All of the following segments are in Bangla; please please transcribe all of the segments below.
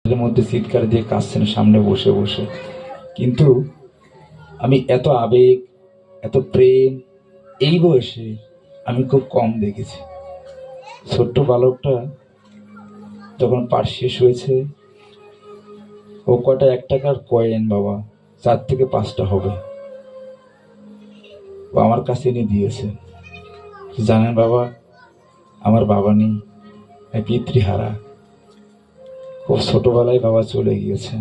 এর মধ্যে চিৎকার দিয়ে কাঁদছেন সামনে বসে বসে। কিন্তু আমি এত আবেগ, এত প্রেম এই বয়সে আমি খুব কম দেখেছি। ছোট্ট বালকটা যখন পাঠ শেষ হয়েছে, ও কটা 1 টাকার কয়েন, বাবা 4 থেকে 5টা হবে, ও আমার কাছে এনে দিয়েছে। জানেন বাবা, আমার বাবা নেই, আমি পিতৃহারা। খুব ছোটবেলায় বাবা চলে গিয়েছেন।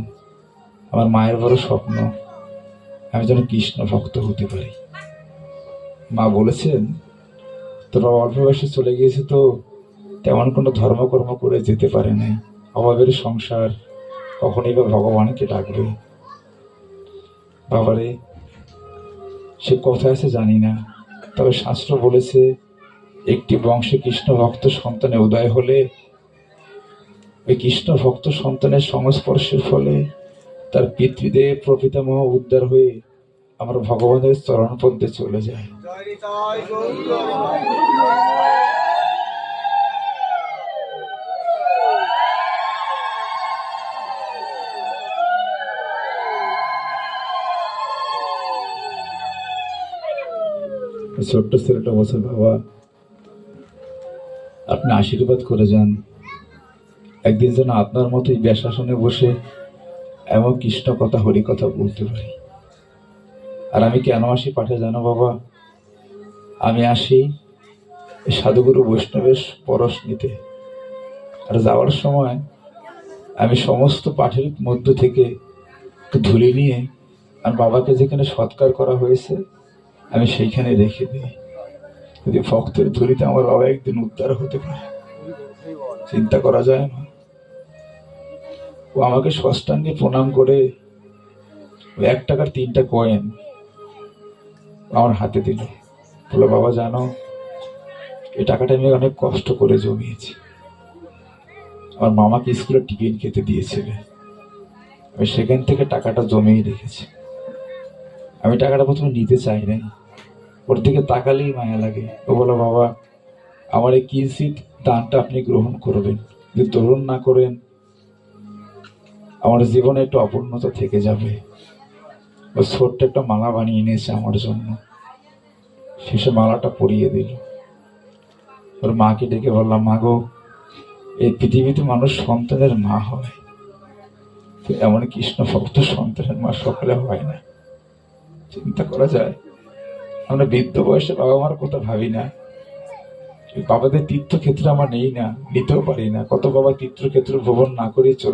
আমার মায়ের বড় স্বপ্ন আমি যেন কৃষ্ণ ভক্ত হতে পারি। মা বলেছেন, তোর বাবা অল্প বয়সে চলে গিয়েছে, তো তেমন কোনো ধর্মকর্ম করে যেতে পারে নাই, অভাবের সংসার, কখনই বা ভগবানকে ডাকবে। বাবারে, সে কোথায় আছে জানি না, তবে শাস্ত্র বলেছে একটি বংশে কৃষ্ণ ভক্ত সন্তানের উদয় হলে ওই কৃষ্ণ ভক্ত সন্তানের সংস্পর্শের ফলে তার পিতৃদেব প্রপিতামহ উদ্ধার হয়ে আমার ভগবানের চরণ পদ্মে চলে যায়। ছোট্ট ছেলেটা বলছে, বাবা আপনি আশীর্বাদ করে যান, একদিন যেন আপনার মতোই ব্যাসাসনে বসে এমন কৃষ্ণ কথা হরি কথা বলতে পারি। আর আমি কেন আসি পাঠে জানো বাবা? আমি আসি সাধুগুরু বৈষ্ণবের পরশ নিতে। আর যাওয়ার সময় আমি সমস্ত পাঠের মধ্য থেকে ধুলি নিয়ে আর বাবাকে যেখানে সৎকার করা হয়েছে আমি সেইখানে রেখে দিই। যদি ভক্তের ধুলিতে আমার বাবা একদিন উদ্ধার হতে পারে, চিন্তা করা যায় না। ও আমাকে ষষ্ঠাঙ্গে প্রণাম করে 1 টাকার 3টা কয়েন আমার হাতে দিল। বলো, বাবা জানো, এই টাকাটা আমি অনেক কষ্ট করে জমিয়েছি। আমার মামাকে স্কুলে টিফিন খেতে দিয়েছিল, আমি সেখান থেকে টাকাটা জমিয়ে রেখেছি। আমি টাকাটা প্রথমে নিতে চাই নাই, ওর দিকে তাকালেই মায়া লাগে। ও বলো, বাবা আমার এই কিঞ্চিত দানটা আপনি গ্রহণ করবেন, যদি গ্রহণ না করেন আমার জীবনে একটু অপূর্ণতা থেকে যাবে। ও ছোট্ট একটা মালা বানিয়ে এনেছে আমার জন্য, শেষে মালাটা পরিয়ে দিল। ওর মাকে ডেকে বললাম, মা গো, এই পৃথিবীতে মানুষ সন্তানের মা হয়, এমন কৃষ্ণ ভক্ত সন্তানের মা সকলে হয় না। চিন্তা করা যায়, আমরা বৃদ্ধ বয়সে বাবা মার কথা ভাবি না। বাবাদের তীর্থক্ষেত্রে আমার নেই না, নিতেও পারি না। কত বাবা তীর্থক্ষেত্র ভ্রমণ না করে চলে